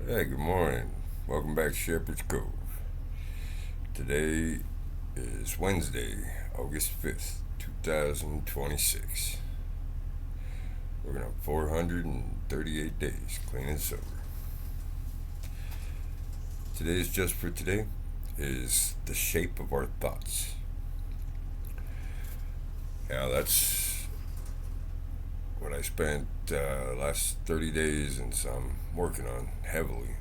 Hey, good morning. Welcome back to Shepherd's Cove. Today is Wednesday, August 5th, 2026. We're going to 438 days, clean and sober. Today's just for today is the shape of our thoughts. Now, that's what I spent the last 30 days and some working on heavily,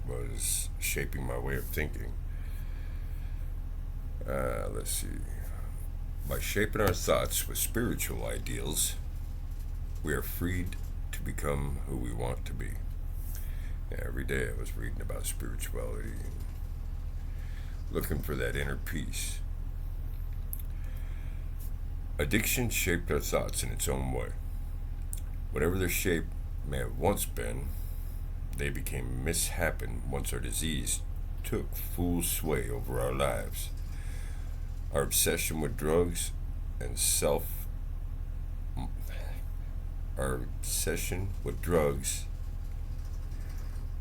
was shaping my way of thinking. Let's see. By shaping our thoughts with spiritual ideals, we are freed to become who we want to be. Yeah, every day I was reading about spirituality and looking for that inner peace. Addiction shaped our thoughts in its own way. Whatever their shape may have once been, they became mishappen once our disease took full sway over our lives. Our obsession with drugs and self our obsession with drugs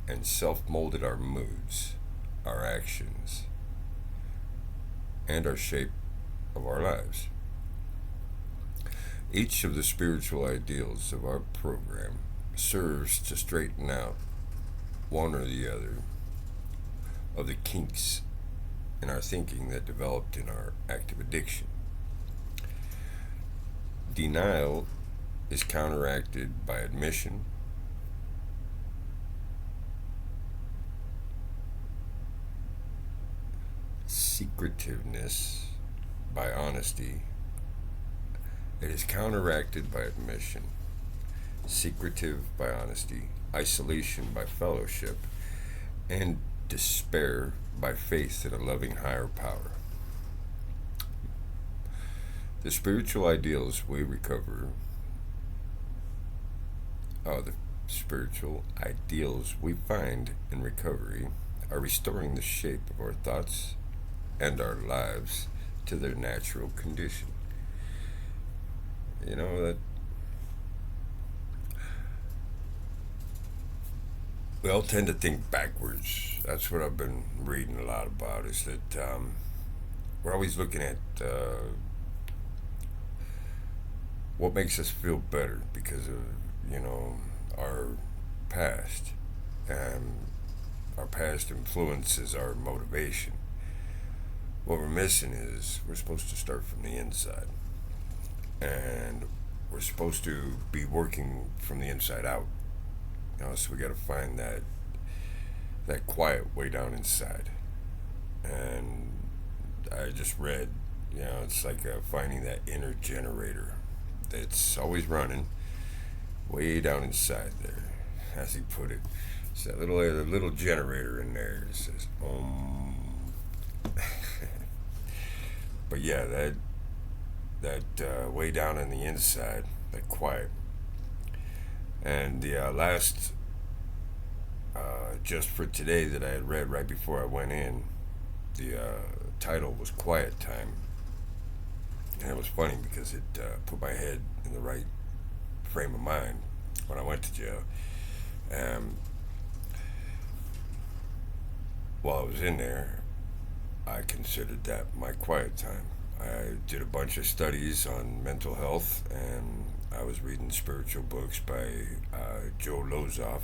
and self-molded our moods, our actions, and our shape of our lives. Each of the spiritual ideals of our program serves to straighten out one or the other of the kinks in our thinking that developed in our active addiction. Denial is counteracted by admission, secretiveness by honesty. It is counteracted by admission, secretive by honesty, isolation by fellowship, and despair by faith in a loving higher power. The spiritual ideals we recover, the spiritual ideals we find in recovery are restoring the shape of our thoughts and our lives to their natural condition. You know that we all tend to think backwards. That's what I've been reading a lot about. Is that we're always looking at what makes us feel better because of our past, and our past influences our motivation. What we're missing is we're supposed to start from the inside, and we're supposed to be working from the inside out. So we got to find that quiet way down inside. And I just read, it's like finding that inner generator that's always running way down inside there, as he put it. It's that little generator in there. It says, but yeah, that way down on the inside, that quiet. And the last just for today that I had read right before I went in, the title was Quiet Time. And it was funny because it put my head in the right frame of mind when I went to jail. While I was in there, I considered that my quiet time. I did a bunch of studies on mental health, and I was reading spiritual books by Joe Lozoff.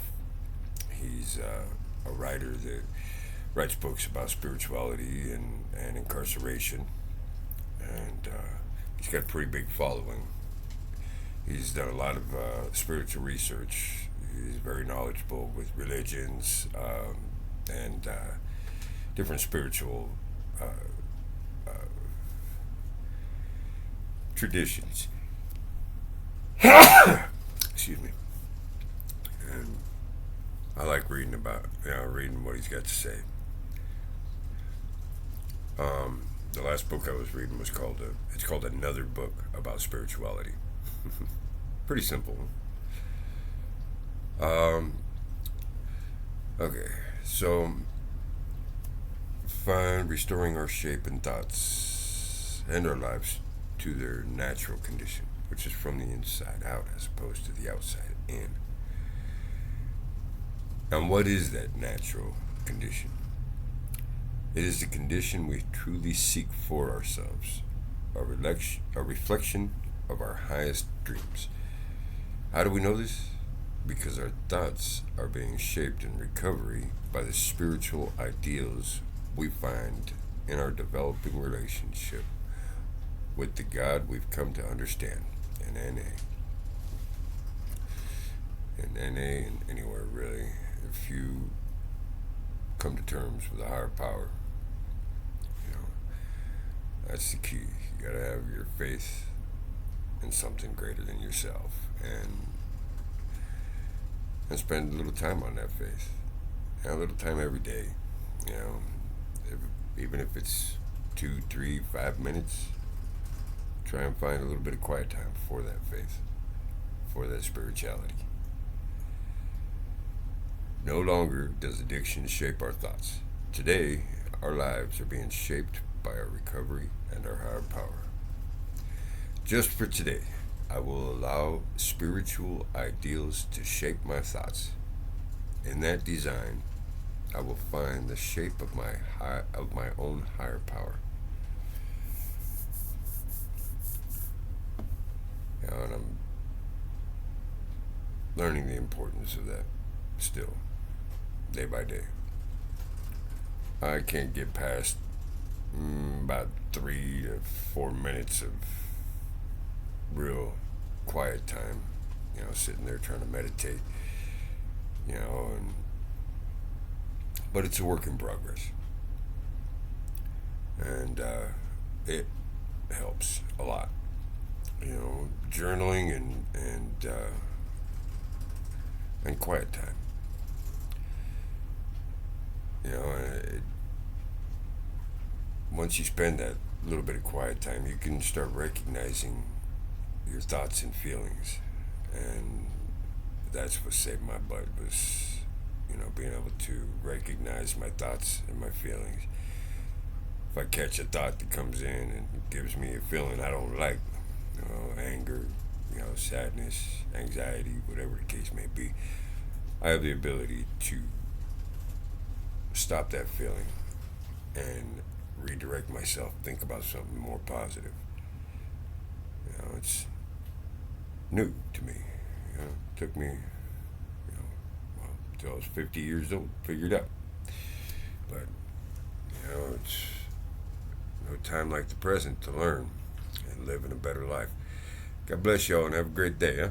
He's a writer that writes books about spirituality and incarceration, and he's got a pretty big following. He's done a lot of spiritual research. He's very knowledgeable with religions and different spiritual traditions. Excuse me. And I like reading what he's got to say. The last book I was reading was called Another Book About Spirituality. Pretty simple. Okay, so find restoring our shape and thoughts and our lives to their natural condition, which is from the inside out as opposed to the outside in. And what is that natural condition? It is the condition we truly seek for ourselves, a reflection of our highest dreams. How do we know this? Because our thoughts are being shaped in recovery by the spiritual ideals we find in our developing relationship with the God we've come to understand in NA. In NA and anywhere really. If you come to terms with a higher power, you know, that's the key. You gotta have your faith in something greater than yourself and spend a little time on that faith. A little time every day, you know, if, even if it's 2, 3, 5 minutes, try and find a little bit of quiet time for that faith, for that spirituality. No longer does addiction shape our thoughts. Today, our lives are being shaped by our recovery and our higher power. Just for today, I will allow spiritual ideals to shape my thoughts. In that design, I will find the shape of my own higher power. And I'm learning the importance of that still, day by day. I can't get past about 3 to 4 minutes of real quiet time, sitting there trying to meditate, and but it's a work in progress, and it helps a lot. Journaling and quiet time. Once you spend that little bit of quiet time, you can start recognizing your thoughts and feelings, and that's what saved my butt was being able to recognize my thoughts and my feelings. If I catch a thought that comes in and gives me a feeling I don't like, anger, sadness, anxiety, whatever the case may be, I have the ability to stop that feeling and redirect myself, think about something more positive. It's new to me. It took me, till I was 50 years old, figured out. But, it's no time like the present to learn and live in a better life. God bless y'all and have a great day, huh?